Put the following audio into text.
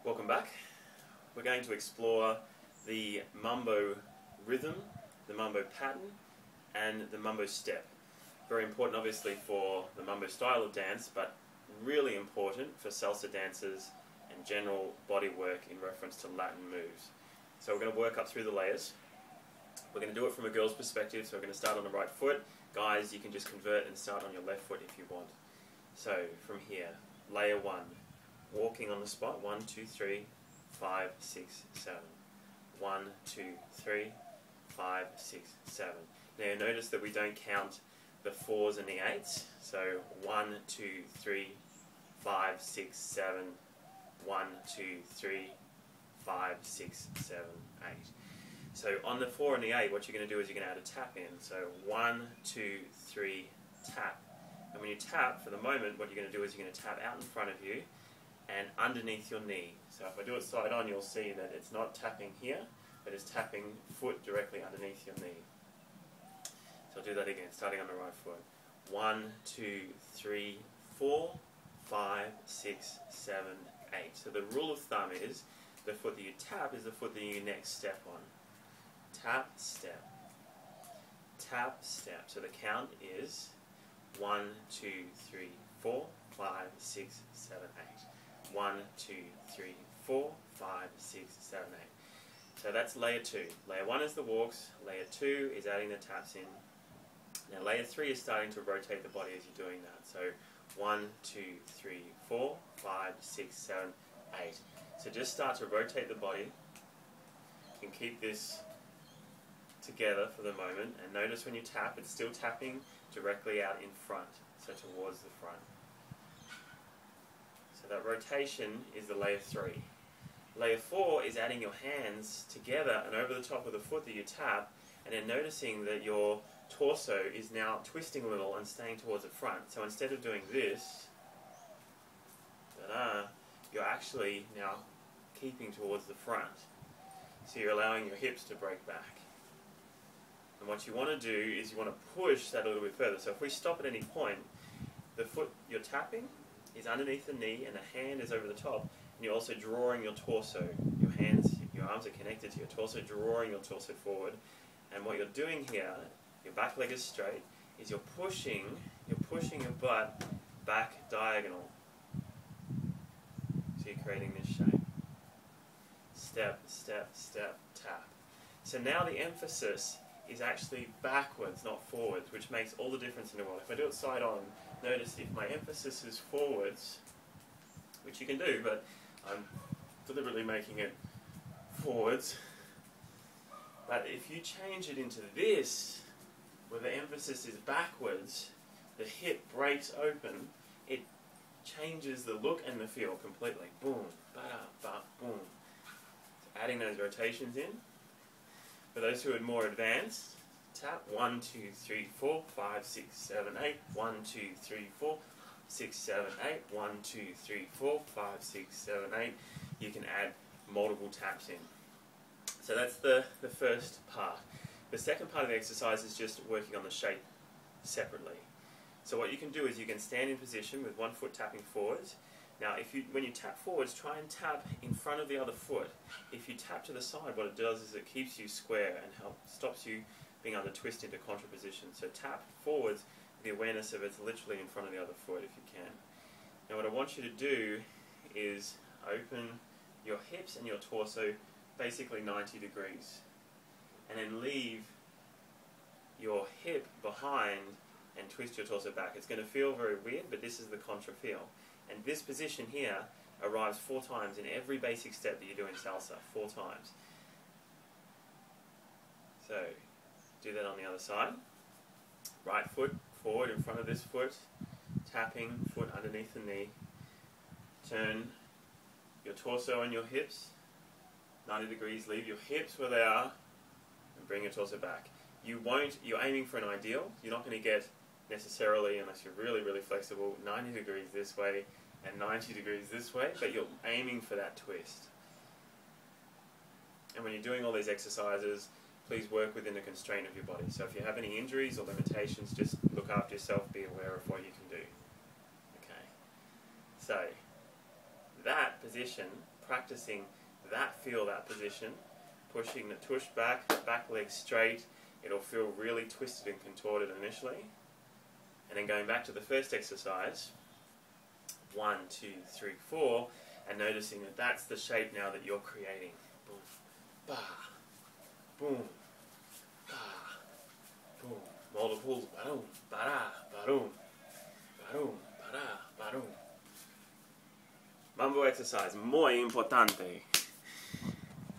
Welcome back. We're going to explore the mambo rhythm, the mambo pattern, and the mambo step. Very important obviously for the mambo style of dance, but really important for salsa dancers and general body work in reference to Latin moves. So we're going to work up through the layers. We're going to do it from a girl's perspective, so we're going to start on the right foot. Guys, you can just convert and start on your left foot if you want. So from here, layer 1. Walking on the spot, 1, 2, 3, 5, 6, 7. 1, 2, 3, 5, 6, 7. Now notice that we don't count the 4s and the 8s. So 1, 2, 3, 5, 6, 7. 1, 2, 3, 5, 6, 7, 8. So on the 4 and the 8, what you're going to do is you're going to add a tap in. So 1, 2, 3, tap. And when you tap, for the moment, what you're going to do is you're going to tap out in front of you and underneath your knee. So if I do it side on, you'll see that it's not tapping here, but it's tapping foot directly underneath your knee. So I'll do that again, starting on the right foot. 1, 2, 3, 4, 5, 6, 7, 8. So the rule of thumb is the foot that you tap is the foot that you next step on. Tap, step. Tap, step. So the count is 1, 2, 3, 4, 5, 6, 7, 8. 1, 2, 3, 4, 5, 6, 7, 8. So that's layer 2. Layer 1 is the walks, layer 2 is adding the taps in. Now layer 3 is starting to rotate the body as you're doing that. So 1, 2, 3, 4, 5, 6, 7, 8. So just start to rotate the body. You can keep this together for the moment, and notice when you tap, it's still tapping directly out in front, so towards the front. So that rotation is the layer 3. Layer 4 is adding your hands together and over the top of the foot that you tap, and then noticing that your torso is now twisting a little and staying towards the front. So instead of doing this, you're actually now keeping towards the front. So you're allowing your hips to break back. And what you want to do is you want to push that a little bit further. So if we stop at any point, the foot you're tapping is underneath the knee and the hand is over the top, and you're also drawing your torso. Your arms are connected to your torso, drawing your torso forward. And what you're doing here, your back leg is straight, is you're pushing your butt back diagonal. So you're creating this shape. Step, step, step, tap. So now the emphasis is actually backwards, not forwards, which makes all the difference in the world. If I do it side on, notice if my emphasis is forwards, which you can do, but I'm deliberately making it forwards. But if you change it into this, where the emphasis is backwards, the hip breaks open, it changes the look and the feel completely. Boom, ba-da, ba, boom. So adding those rotations in. For those who are more advanced, tap 1, 2, 3, 4, 5, 6, 7, 8. 1, 2, 3, 4, 6, 7, 8. 1, 2, 3, 4, 5, 6, 7, 8. You can add multiple taps in. So that's the first part. The second part of the exercise is just working on the shape separately. So what you can do is you can stand in position with one foot tapping forwards. Now, when you tap forwards, try and tap in front of the other foot. If you tap to the side, what it does is it keeps you square and stops you being able to twist into contraposition. So tap forwards with the awareness of it's literally in front of the other foot if you can. Now, what I want you to do is open your hips and your torso basically 90 degrees. And then leave your hip behind and twist your torso back. It's going to feel very weird, but this is the contra feel. And this position here arrives 4 times in every basic step that you do in salsa. 4 times. So, do that on the other side. Right foot forward in front of this foot. Tapping, foot underneath the knee. Turn your torso and your hips 90 degrees. Leave your hips where they are and bring your torso back. You're aiming for an ideal. You're not going to get necessarily, unless you're really, really flexible, 90 degrees this way and 90 degrees this way, but you're aiming for that twist. And when you're doing all these exercises, please work within the constraint of your body. So if you have any injuries or limitations, just look after yourself, be aware of what you can do. Okay. So, that position practicing that feel, that position, pushing the tush back leg straight. It'll feel really twisted and contorted initially. And then going back to the first exercise, 1, 2, 3, 4, and noticing that that's the shape now that you're creating. Boom, ba, boom, ba, boom. Multiples, ba-doom, ba-da, ba-doom, ba-doom, ba-da, ba-doom. Mambo exercise, muy importante.